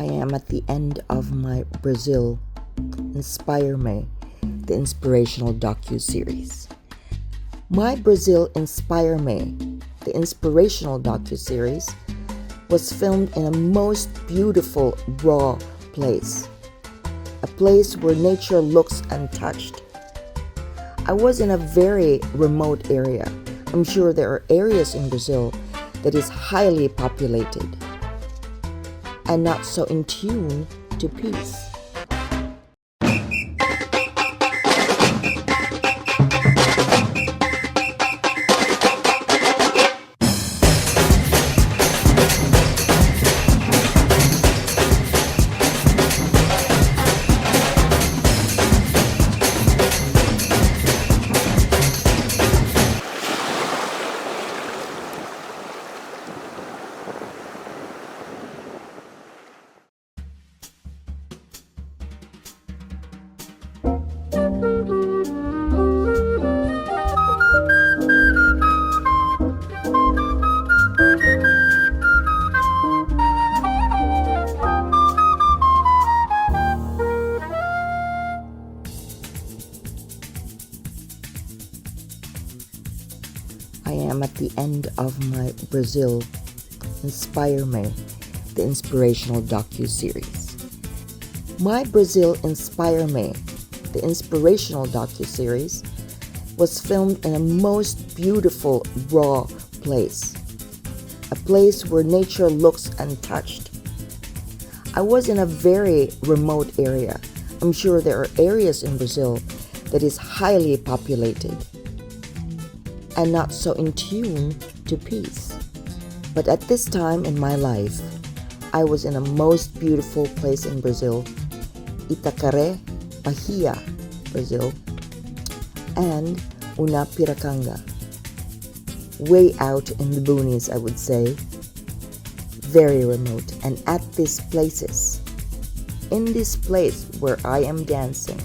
I am at the end of my Brazil Inspire Me, the Inspirational Docu series. My Brazil Inspire Me, the Inspirational Docu series, was filmed in a most beautiful, raw place. A place where nature looks untouched. I was in a very remote area. I'm sure there are areas in Brazil that is highly populated and not so in tune to peace. I am at the end of my Brazil Inspire Me, the Inspirational Docu series. My Brazil Inspire Me, the Inspirational Docu series, was filmed in a most beautiful, raw place. A place where nature looks untouched. I was in a very remote area. I'm sure there are areas in Brazil that is highly populated and not so in tune to peace. But at this time in my life, I was in a most beautiful place in Brazil, Itacaré, Bahia, Brazil, and Unah Piracanga. Way out in the boonies, I would say. Very remote. And at these places, in this place where I am dancing,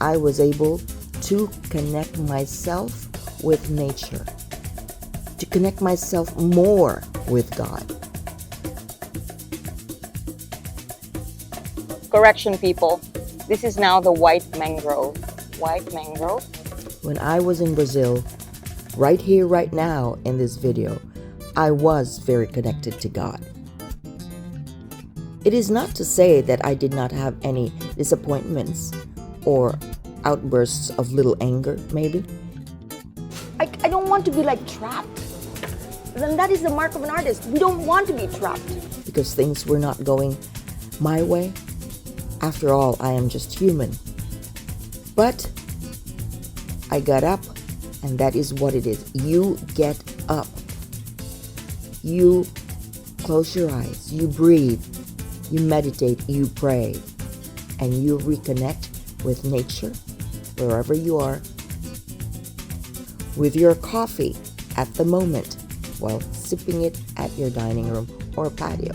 I was able to connect myself with nature, to connect myself more with God. Correction, people. This is now the white mangrove. White mangrove. When I was in Brazil, right here, right now in this video, I was very connected to God. It is not to say that I did not have any disappointments or outbursts of little anger, maybe. I don't want to be like trapped. Then that is the mark of an artist. We don't want to be trapped. Because things were not going my way. After all, I am just human. But I got up, and that is what it is. You get up. You close your eyes. You breathe. You meditate. You pray. And you reconnect with nature, wherever you are, with your coffee at the moment, while sipping it at your dining room or patio.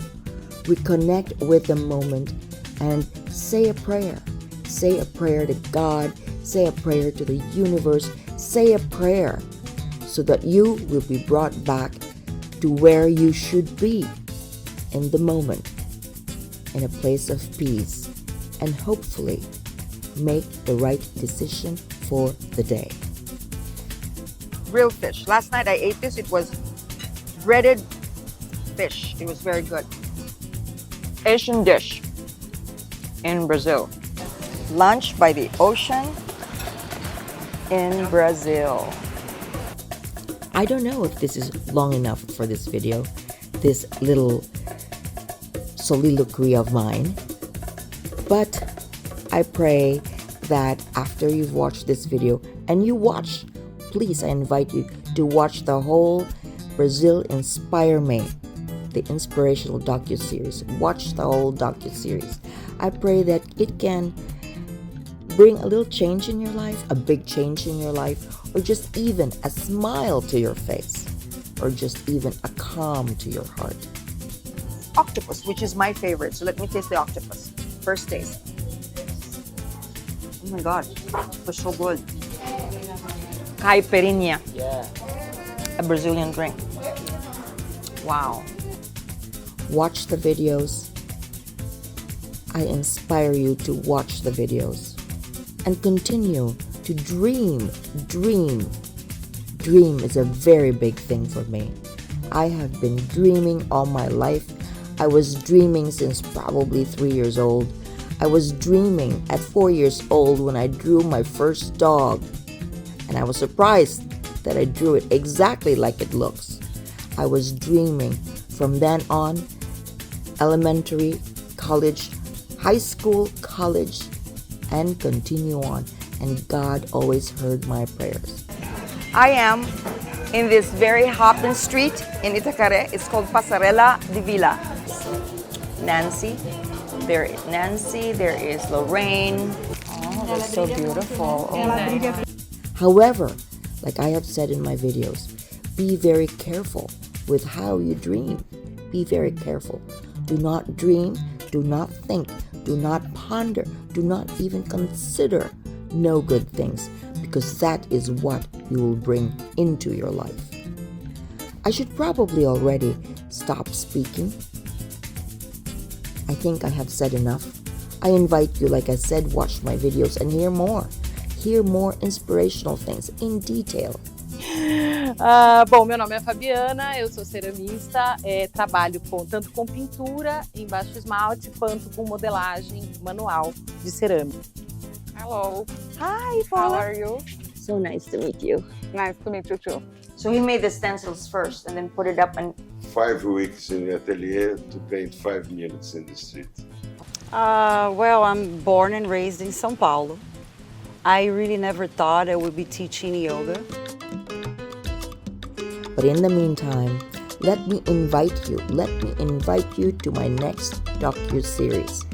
Reconnect with the moment and say a prayer. Say a prayer to God. Say a prayer to the universe. Say a prayer so that you will be brought back to where you should be in the moment, in a place of peace, and hopefully make the right decision for the day. Real fish. Last night I ate this. It was breaded fish. It was very good. Asian dish in Brazil. Lunch by the ocean in Brazil. I don't know if this is long enough for this video, this little soliloquy of mine, but I pray that after you've watched this video, and you watch, please, I invite you to watch the whole Brazil Inspire Me, the Inspirational Docu series. Watch the whole docu series. I pray that it can bring a little change in your life, a big change in your life, or just even a smile to your face, or just even a calm to your heart. Octopus, which is my favorite. So let me taste the octopus. First taste. Oh my God, it was so good. Caipirinha. Yeah. A Brazilian drink. Wow. Watch the videos, I inspire you to watch the videos and continue to dream. Dream is a very big thing for me. I have been dreaming all my life. I was dreaming since probably 3 years old. I was dreaming at 4 years old when I drew my first dog. And I was surprised that I drew it exactly like it looks. I was dreaming from then on, elementary, college, high school, college, and continue on. And God always heard my prayers. I am in this very hopping street in Itacare. It's called Pasarela de Vila. Nancy, there is Lorraine. Oh, that's so beautiful. Oh. However, like I have said in my videos, be very careful with how you dream. Be very careful. Do not dream, do not think, do not ponder, do not even consider no good things, because that is what you will bring into your life. I should probably already stop speaking. I think I have said enough. I invite you, like I said, watch my videos and hear more. Hear more inspirational things in detail. Bom, meu nome é Fabiana, eu sou ceramista, trabalho tanto com pintura em baixo esmalte quanto com modelagem manual de cerâmica. Hello. Hi, How Paula. are you? So nice to meet you. Nice to meet you too. So he made the stencils first and then put it up and 5 weeks in the atelier to paint 5 minutes in the street. Well, I'm born and raised in São Paulo. I really never thought I would be teaching yoga. But in the meantime, let me invite you to my next docu-series.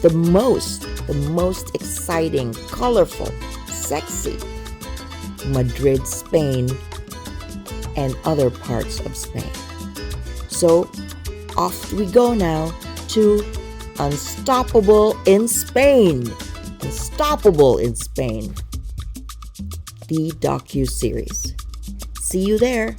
The most exciting, colorful, sexy Madrid, Spain, and other parts of Spain. So off we go now to Unstoppable in Spain. Unstoppable in Spain. The docu-series. See you there.